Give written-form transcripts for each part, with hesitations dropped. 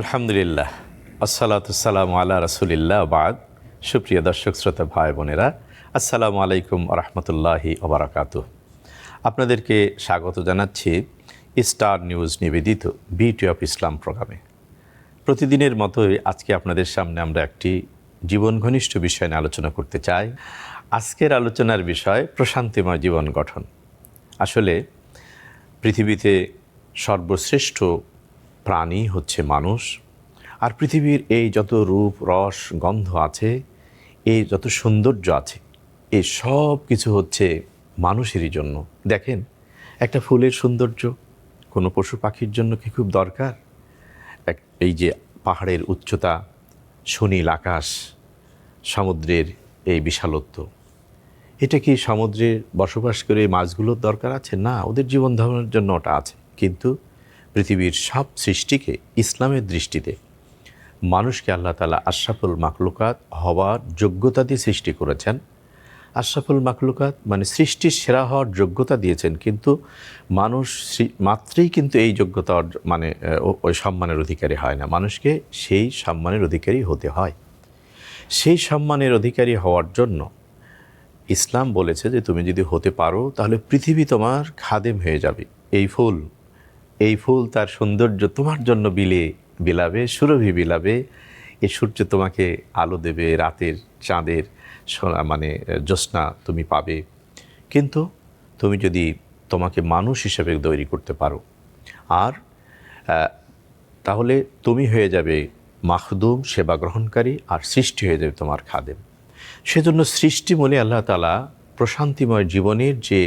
আলহামদুলিল্লাহ, আসসালাতুসাল্লামু আলা রাসূলিল্লাহ, বাদ। সুপ্রিয় দর্শক শ্রোতা ভাই বোনেরা, আসসালামু আলাইকুম রহমতুল্লাহি ওবারাকাতুহ। আপনাদেরকে স্বাগত জানাচ্ছি স্টার নিউজ নিবেদিত বিউটি অফ ইসলাম প্রোগ্রামে। প্রতিদিনের মতোই আজকে আপনাদের সামনে আমরা একটি জীবন ঘনিষ্ঠ বিষয় নিয়ে আলোচনা করতে চাই। আজকের আলোচনার বিষয় প্রশান্তিময় জীবন গঠন। আসলে পৃথিবীতে সর্বশ্রেষ্ঠ প্রাণী হচ্ছে মানুষ। আর পৃথিবীর এই যত রূপ, রস, গন্ধ আছে, এই যত সৌন্দর্য আছে, এই সব কিছু হচ্ছে মানুষেরই জন্য। দেখেন, একটা ফুলের সৌন্দর্য কোনো পশু পাখির জন্য কি খুব দরকার? এই যে পাহাড়ের উচ্চতা, সুনীল আকাশ, সমুদ্রের এই বিশালত্ব, এটা কি সমুদ্রে বসবাস করে মাছগুলোর দরকার আছে? না, ওদের জীবন ধারণের জন্য ওটা আছে। কিন্তু পৃথিবীর সব সৃষ্টিকে ইসলামের দৃষ্টিতে মানুষকে আল্লাহ তাআলা আশরাফুল মাখলুকাত হওয়ার যোগ্যতা দিয়ে সৃষ্টি করেছেন। আশরাফুল মাখলুকাত মানে সৃষ্টির সেরা হওয়ার যোগ্যতা দিয়েছেন, কিন্তু মানুষ মাত্রেই কিন্তু এই যোগ্যতা মানে ওই সম্মানের অধিকারী হয় না। মানুষকে সেই সম্মানের অধিকারী হতে হয়। সেই সম্মানের অধিকারী হওয়ার জন্য ইসলাম বলেছে যে তুমি যদি হতে পারো তাহলে পৃথিবী তোমার খাদেম হয়ে যাবে। এই ফুল তার সৌন্দর্য তোমার জন্য বিলাবে, সুরভি বিলাবে। এই সূর্য তোমাকে আলো দেবে, রাতের চাঁদের মানে জ্যোৎস্না তুমি পাবে। কিন্তু তুমি যদি তোমাকে মানুষ হিসেবে তৈরি করতে পারো, আর তাহলে তুমি হয়ে যাবে মাখদুম, সেবা গ্রহণকারী, আর সৃষ্টি হয়ে যাবে তোমার খাদেম। সেজন্য সৃষ্টিমূলে আল্লাহ তাআলা প্রশান্তিময় জীবনের যে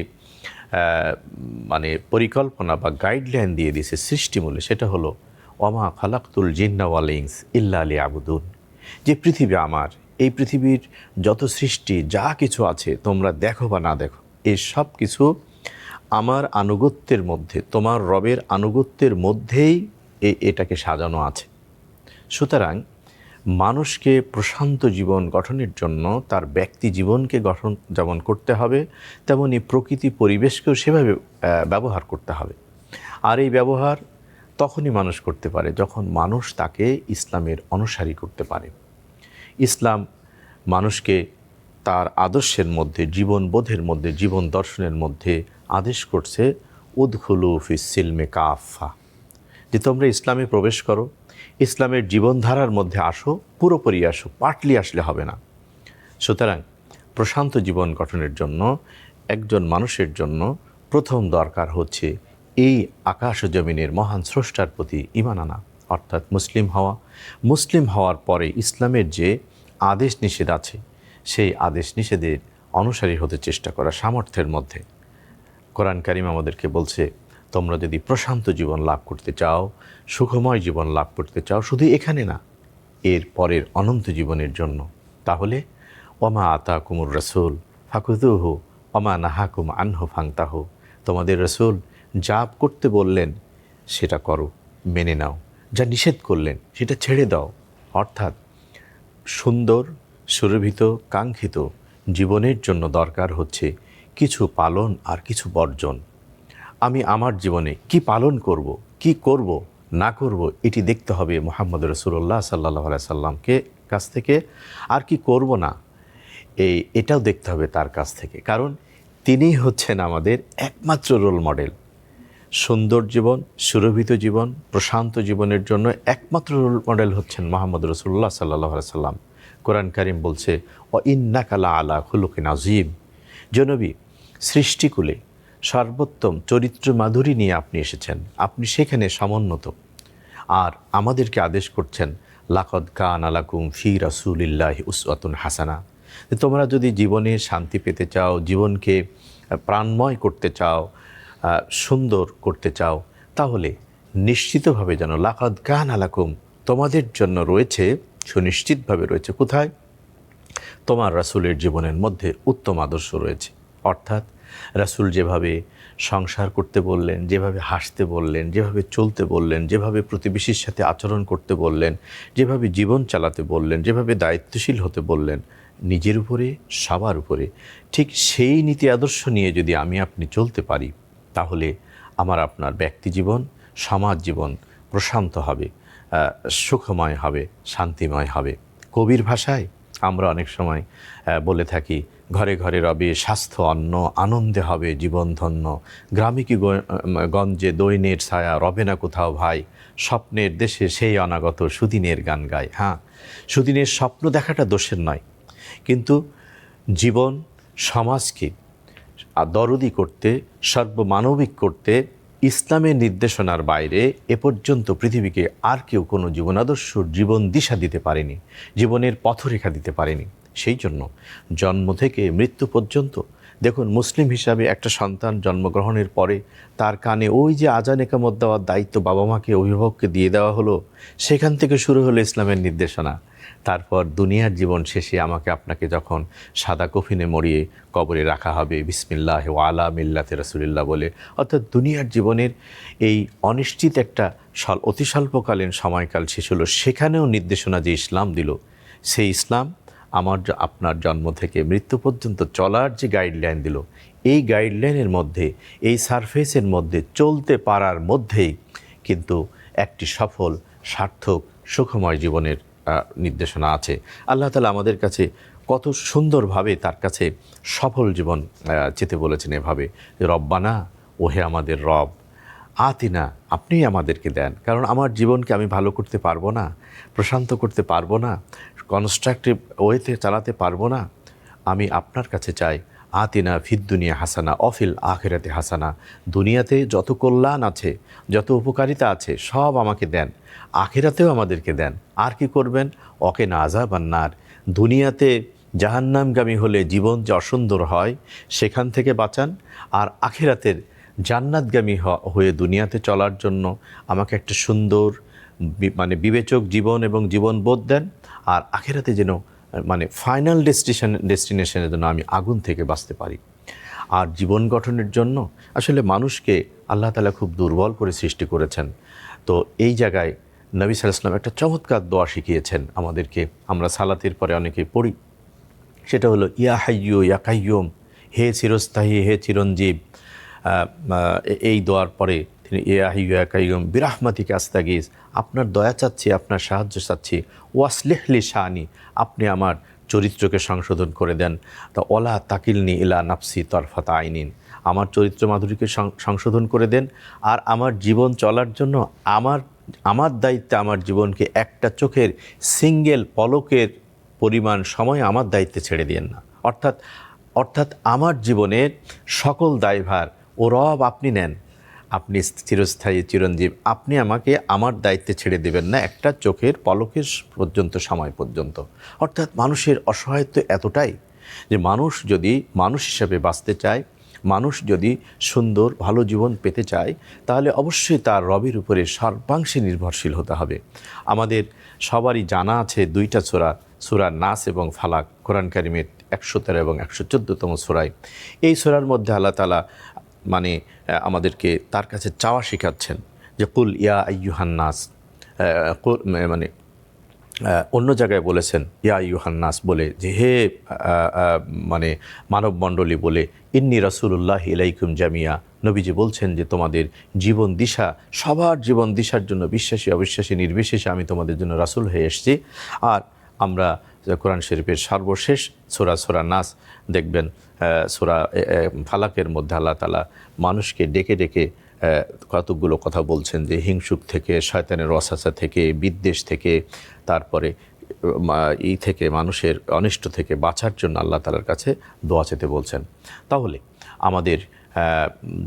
মানে পরিকল্পনা বা গাইডলাইন দিয়ে দিয়েছে সৃষ্টিমূলে, সেটা হলো ওমা খালাকতুল জিন্না ওয়াল ইনস ইল্লা লিয়াবুদুন। যে পৃথিবী আমার, এই পৃথিবীর যত সৃষ্টি যা কিছু আছে তোমরা দেখো বা না দেখো, এই সব কিছু আমার আনুগত্যের মধ্যে, তোমার রবের আনুগত্যের মধ্যেই এটাকে সাজানো আছে। সুতরাং মানুষকে প্রশান্ত জীবন গঠনের জন্য তার ব্যক্তি জীবনকে গঠন যেমন করতে হবে, তেমনি প্রকৃতি পরিবেশকেও সেভাবে ব্যবহার করতে হবে। আর এই ব্যবহার তখনই মানুষ করতে পারে যখন মানুষ তাকে ইসলামের অনুসারী করতে পারে। ইসলাম মানুষকে তার আদর্শের মধ্যে, জীবনবোধের মধ্যে, জীবন দর্শনের মধ্যে আদেশ করছে উদখুলু ফিস সিলমে কাফা, যে তোমরা ইসলামে প্রবেশ করো, ইসলামের জীবনধারার মধ্যে আসো, পুরোপুরি আসো, পার্টলি আসলে হবে না। সুতরাং প্রশান্ত জীবন গঠনের জন্য একজন মানুষের জন্য প্রথম দরকার হচ্ছে এই আকাশ ও জমিনের মহান স্রষ্টার প্রতি ঈমান আনা, অর্থাৎ মুসলিম হওয়া। মুসলিম হওয়ার পরে ইসলামের যে আদেশ নিষেধ আছে, সেই আদেশ নিষেধের অনুসারী হতে চেষ্টা করা সামর্থ্যের মধ্যে। কোরআন কারীম আমাদেরকে বলছে, তোমরা যদি প্রশান্ত জীবন লাভ করতে চাও, সুখময় জীবন লাভ করতে চাও, শুধু এখানে না, এর পরের অনন্ত জীবনের জন্য, তাহলে ওমা আতাকুমুর রাসূল ফাকুযুহু ওমা নাহাকুম আনহু ফান্তাহু। তোমাদের রাসূল যা করতে বললেন সেটা করো, মেনে নাও, যা নিষেধ করলেন সেটা ছেড়ে দাও। অর্থাৎ সুন্দর, সুরভিত, কাঙ্ক্ষিত জীবনের জন্য দরকার হচ্ছে কিছু পালন আর কিছু বর্জন। আমি আমার জীবনে কি পালন করব, কি করব না করব, এটি দেখতে হবে মুহাম্মদ রাসূলুল্লাহ সাল্লাল্লাহু আলাইহি সাল্লামকে কাছ থেকে। আর কি করব না, এটাও দেখতে হবে তার কাছ থেকে, কারণ তিনিই হচ্ছেন আমাদের একমাত্র রোল মডেল। সুন্দর জীবন, সুরভিত জীবন, প্রশান্ত জীবনের জন্য একমাত্র রোল মডেল হচ্ছেন মুহাম্মদ রাসূলুল্লাহ সাল্লাল্লাহু আলাইহি সাল্লাম। কোরআন কারীম বলছে ওয়া ইন্নাকা লাআলা খুলুকিন আযীম। নবী, সৃষ্টিকুলে সর্বোত্তম চরিত্র মাধুরী নিয়ে আপনি এসেছেন, আপনি সেখানে সমুন্নত। আর আমাদেরকে আদেশ করছেন লাকাদ কানা লাকুম ফি রাসূলিল্লাহি উসওয়াতুন হাসানা। তোমরা যদি জীবনে শান্তি পেতে চাও, জীবনকে প্রাণময় করতে চাও, সুন্দর করতে চাও, তাহলে নিশ্চিতভাবে যেন লাকাদ কানা লাকুম, তোমাদের জন্য রয়েছে, সুনিশ্চিতভাবে রয়েছে কোথায়? তোমার রাসূলের জীবনের মধ্যে উত্তম আদর্শ রয়েছে। অর্থাৎ রাসূল যেভাবে সংসার করতে বললেন, যেভাবে হাসতে বললেন, যেভাবে চলতে বললেন, যেভাবে প্রতিবেশীর সাথে আচরণ করতে বললেন, যেভাবে জীবন চালাতে বললেন, যেভাবে দায়িত্বশীল হতে বললেন নিজের উপরে, সবার উপরে, ঠিক সেই নীতি আদর্শ নিয়ে যদি আমি আপনি চলতে পারি, তাহলে আমার আপনার ব্যক্তি জীবন, সমাজ জীবন প্রশান্ত হবে। সুখময় হবে, শান্তিময় হবে। কবির ভাষায় আমরা অনেক সময় বলে থাকি, ঘরে ঘরে রবে স্বাস্থ্য অন্ন, আনন্দে হবে জীবন ধন্য, গ্রামে কি গঞ্জে দৈনের ছায়া, রবে না কোথাও ভাই, স্বপ্নের দেশে সেই অনাগত সুদিনের গান গায়। হ্যাঁ, সুদিনের স্বপ্ন দেখাটা দোষের নয়, কিন্তু জীবন সমাজকে দরদি করতে, সর্বমানবিক করতে ইসলামের নির্দেশনার বাইরে এ পর্যন্ত পৃথিবীকে আর কেউ কোনো জীবনাদর্শ, জীবন দিশা দিতে পারেনি, জীবনের পথরেখা দিতে পারেনি। সেই জন্য জন্ম থেকে মৃত্যু পর্যন্ত দেখুন, মুসলিম হিসাবে একটা সন্তান জন্মগ্রহণের পরে তার কানে ওই যে আজান একামত দেওয়ার দায়িত্ব বাবা মাকে, অভিভাবককে দিয়ে দেওয়া হলো, সেখান থেকে শুরু হলো ইসলামের নির্দেশনা। তারপর দুনিয়ার জীবন শেষে আমাকে আপনাকে যখন সাদা কফিনে মরিয়ে কবরে রাখা হবে বিসমিল্লাহ ওয়া আলা মিল্লাতে রাসূলিল্লাহ বলে, অর্থাৎ দুনিয়ার জীবনের এই অনিশ্চিত একটা অতি স্বল্পকালীন সময়কাল শেষ হলো, সেখানেও নির্দেশনা যে ইসলাম দিল, সেই ইসলাম আপনার জন্ম থেকে মৃত্যু পর্যন্ত চলার যে গাইডলাইন দিল, এই গাইডলাইনের মধ্যে, এই সারফেসের মধ্যে চলতে পারার মধ্যেই কিন্তু একটি সফল, সার্থক, সুখময় জীবনের নির্দেশনা আছে। আল্লাহ তাআলা আমাদের কাছে কত সুন্দরভাবে তার কাছে সফল জীবন যেতে বলেছেন এভাবে, রব্বানা, ওহে আমাদের রব, আতিনা, আপনিই আমাদেরকে দেন। কারণ আমার জীবনকে আমি ভালো করতে পারবো না, প্রশান্ত করতে পারবো না, কনস্ট্রাকটিভ ওয়েতে চালাতে পারবো না। আমি আপনার কাছে চাই, আতিনা ফিদ দুনিয়া হাসানা অফিল আখিরাতে হাসানা, দুনিয়াতে যত কল্যাণ আছে, যত উপকারিতা আছে সব আমাকে দেন, আখিরাতেও আমাদেরকে দেন। আর কি করবেন? অকে না আযাবান্নার, দুনিয়াতে জাহান্নামগামী হলে জীবন যে অসুন্দর হয় সেখান থেকে বাঁচান, আর আখিরাতের জান্নাতগামী হয়ে দুনিয়াতে চলার জন্য আমাকে একটা সুন্দর বিবেচক জীবন এবং জীবনবোধ দেন, আর আখিরাতে যেন ফাইনাল ডেস্টিনেশনের জন্য আমি আগুন থেকে বাঁচতে পারি। আর জীবন গঠনের জন্য আসলে মানুষকে আল্লাহ তাআলা খুব দুর্বল করে সৃষ্টি করেছেন। তো এই জায়গায় নবী সাল্লাল্লাহু আলাইহি ওয়াসাল্লাম একটা চমৎকার দোয়া শিখিয়েছেন আমাদেরকে, আমরা সালাতের পরে অনেকে পড়ি, সেটা হলো ইয়া হাইয়্যু ইয়া কাইয়্যুম, হে চিরস্থায়ী, হে চিরঞ্জীব। এই দোয়ার পরে তিনি ইয়া হাইয়্যু ইয়া কাইয়্যুম বিরাহমাতিকা আস্তাগীস, আপনার দয়া চাচ্ছি, আপনার সাহায্য চাচ্ছি, ওয়াসলিহ লি শানি, আপনি আমার চরিত্রকে সংশোধন করে দেন, তা ওলা তাকিলনি ইলা নাফসি তরফাতা আইনিন, আমার চরিত্র মাধুরীকে সংশোধন করে দেন, আর আমার জীবন চলার জন্য আমার দায়িত্বে আমার জীবনকে একটা চোখের সিঙ্গেল পলকের পরিমাণ সময় আমার দায়িত্বে ছেড়ে দিয়েন না। অর্থাৎ আমার জীবনের সকল দায়ভার ও রব আপনি নেন, আপনি চিরস্থায়ী চিরঞ্জীব, আপনি আমাকে আমার দায়িত্বে ছেড়ে দেবেন না একটা চোখের পলকের পর্যন্ত, সময় পর্যন্ত। অর্থাৎ মানুষের অসহায়ত্ব এতটাই যে মানুষ যদি মানুষ হিসাবে বাঁচতে চায়, মানুষ যদি সুন্দর ভালো জীবন পেতে চায়, তাহলে অবশ্যই তার রবের উপরে সর্বাংশে নির্ভরশীল হতে হবে। আমাদের সবারই জানা আছে দুইটা সূরা নাস এবং ফালাক, কোরআন কারিমের 113 এবং 114তম সূরায়। এই সূরার মধ্যে আল্লাহ তাআলা আমাদেরকে তার কাছে চাওয়া শেখাচ্ছেন যে কুল ইয়া আইয়ুহান নাস, অন্য জায়গায় বলেছেন ইয়া আইয়ুহান নাস বলে, যে হে মানবমণ্ডলী বলে, ইন্নী রাসূলুল্লাহি ইলাইকুম জামিয়া, নবীজি বলছেন যে তোমাদের জীবন দিশা, সবার জীবন দিশার জন্য, বিশ্বাসী অবিশ্বাসী নির্বিশেষে আমি তোমাদের জন্য রাসূল হয়ে এসেছি। আর আমরা কোরআন শরীফের সর্বশেষ সূরা নাস দেখবেন, সূরা ফালাকের মধ্যে আল্লাহ তাআলা মানুষকে ডেকে ডেকে কতগুলো কথা বলছেন, যে হিংসুক থেকে, শয়তানের ওয়াসওয়াসা থেকে, বিদ্বেষ থেকে, তারপরে থেকে মানুষের অনিষ্ট থেকে বাঁচার জন্য আল্লাহ তাআলার কাছে দোয়া চেতে বলছেন। তাহলে আমাদের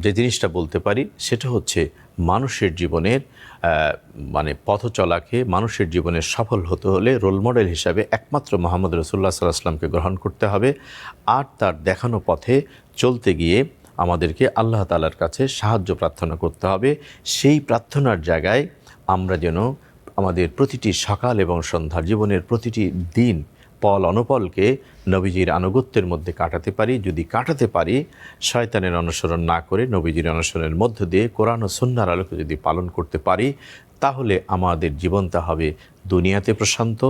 যে জিনিসটা বলতে পারি সেটা হচ্ছে, মানুষের জীবনের পথ চলাকে, মানুষের জীবনে সফল হতে হলে রোল মডেল হিসাবে একমাত্র মুহাম্মদ রাসূলুল্লাহ সাল্লাল্লাহু আলাইহি ওয়াসাল্লামকে গ্রহণ করতে হবে। আর তার দেখানো পথে চলতে গিয়ে আমাদেরকে আল্লাহ তাআলার কাছে সাহায্য প্রার্থনা করতে হবে। সেই প্রার্থনার জায়গায় আমরা যেন আমাদের প্রতিটি সকাল এবং সন্ধ্যার জীবনের প্রতিটি দিন পল অনপলকে নবীজির আনুগত্যের মধ্যে কাটাতে পারি। যদি কাটাতে পারি, শয়তানের অনুসরণ না করে নবীজির অনুসরণের মধ্য দিয়ে কোরআন ও সুন্নাহর আলোকে যদি পালন করতে পারি, তাহলে আমাদের জীবনটা হবে দুনিয়াতে প্রশান্ত,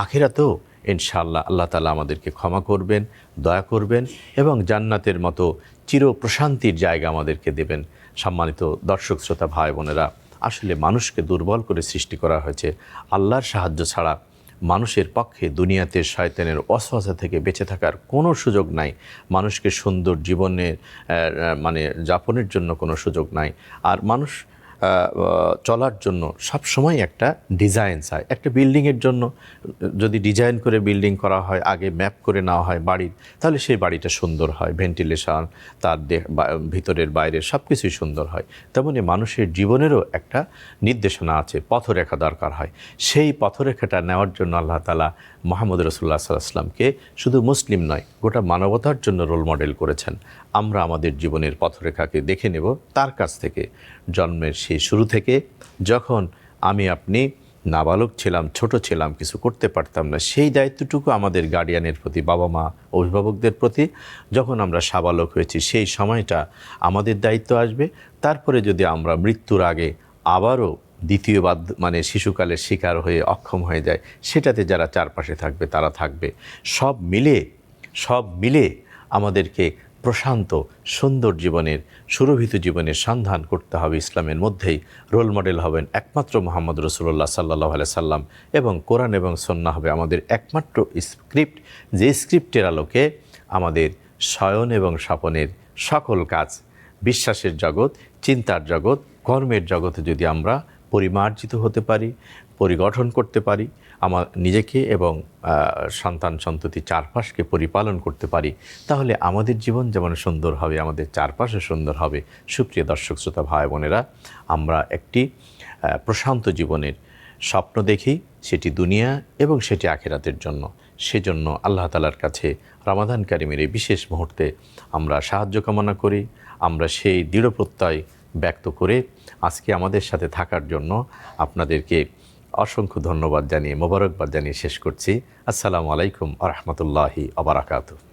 আখিরাতেও ইনশাআল্লাহ আল্লাহ তাআলা আমাদেরকে ক্ষমা করবেন, দয়া করবেন এবং জান্নাতের মতো চির প্রশান্তির জায়গা আমাদেরকে দেবেন। সম্মানিত দর্শক শ্রোতা ভাই বোনেরা, আসলে মানুষকে দুর্বল করে সৃষ্টি করা হয়েছে। আল্লাহর সাহায্য ছাড়া মানুষের পক্ষে দুনিয়াতে শয়তানের ওয়াসওয়াসা থেকে বেঁচে থাকার কোনো সুযোগ নাই। মানুষকে সুন্দর জীবনের মানে যাপনের জন্য কোনো সুযোগ নাই। আর মানুষ চলার জন্য সবসময় একটা ডিজাইন চায়। একটা বিল্ডিংয়ের জন্য যদি ডিজাইন করে বিল্ডিং করা হয়, আগে ম্যাপ করে নেওয়া হয় বাড়ির, তাহলে সেই বাড়িটা সুন্দর হয়, ভেন্টিলেশন, তার ভিতরের বাইরের সব কিছুই সুন্দর হয়। তেমনি মানুষের জীবনেরও একটা নির্দেশনা আছে, পথরেখা দরকার হয়। সেই পথরেখাটা নেওয়ার জন্য আল্লাহ তাআলা মুহাম্মদ রাসূলুল্লাহ সাল্লাল্লাহু আলাইহি ওয়াসাল্লামকে শুধু মুসলিম নয়, গোটা মানবতার জন্য রোল মডেল করেছেন। আমরা আমাদের জীবনের পথরেখাকে দেখে নেব তার কাছ থেকে। জন্মের সেই শুরু থেকে, যখন আপনি নাবালক ছিলাম, ছোট ছিলাম, কিছু করতে পারতাম না, সেই দায়িত্বটুকু আমাদের গার্ডিয়ানের প্রতি, বাবা মা, অভিভাবকদের প্রতি। যখন আমরা সাবালক হয়েছি, সেই সময়টা আমাদের দায়িত্ব আসবে। তারপরে যদি আমরা মৃত্যুর আগে আবারও দ্বিতীয়বার মানে শিশুকালের শিকার হয়ে অক্ষম হয়ে যায়, সেটাতে যারা চারপাশে থাকবে তারা থাকবে। সব মিলে আমাদেরকে প্রশান্ত সুন্দর জীবনের, সুরভিত জীবনের সন্ধান করতে হবে। ইসলামের মধ্যেই রোল মডেল হবেন একমাত্র মুহাম্মদ রাসূলুল্লাহ সাল্লাল্লাহু আলাইহি সাল্লাম, এবং কোরআন এবং সুন্নাহ হবে আমাদের একমাত্র স্ক্রিপ্ট, যে স্ক্রিপ্টের আলোকে আমাদের শয়ন এবং স্বপনের সকল কাজ, বিশ্বাসের জগৎ, চিন্তার জগৎ, কর্মের জগতে যদি আমরা পরিমার্জিত হতে পারি, পরিগঠন করতে পারি, আমার নিজেকে এবং সন্তান সন্ততি চারপাশকে পরিপালন করতে পারি, তাহলে আমাদের জীবন যেমন সুন্দর হবে, আমাদের চারপাশে সুন্দর হবে। সুপ্রিয় দর্শক শ্রোতা ভাই বোনেরা, আমরা একটি প্রশান্ত জীবনের স্বপ্ন দেখি, সেটি দুনিয়া এবং সেটি আখিরাতের জন্য। সেজন্য আল্লাহ তাআলার কাছে রমাদান কারিমের এই বিশেষ মুহূর্তে আমরা সাহায্য কামনা করি। আমরা সেই দৃঢ় প্রত্যয় ব্যক্ত করে আজকে আমাদের সাথে থাকার জন্য আপনাদেরকে অসংখ্য ধন্যবাদ জানিয়ে, মোবারকবাদ জানিয়ে শেষ করছি। আসসালামু আলাইকুম ওয়া রাহমাতুল্লাহি ওয়া বারাকাতুহু।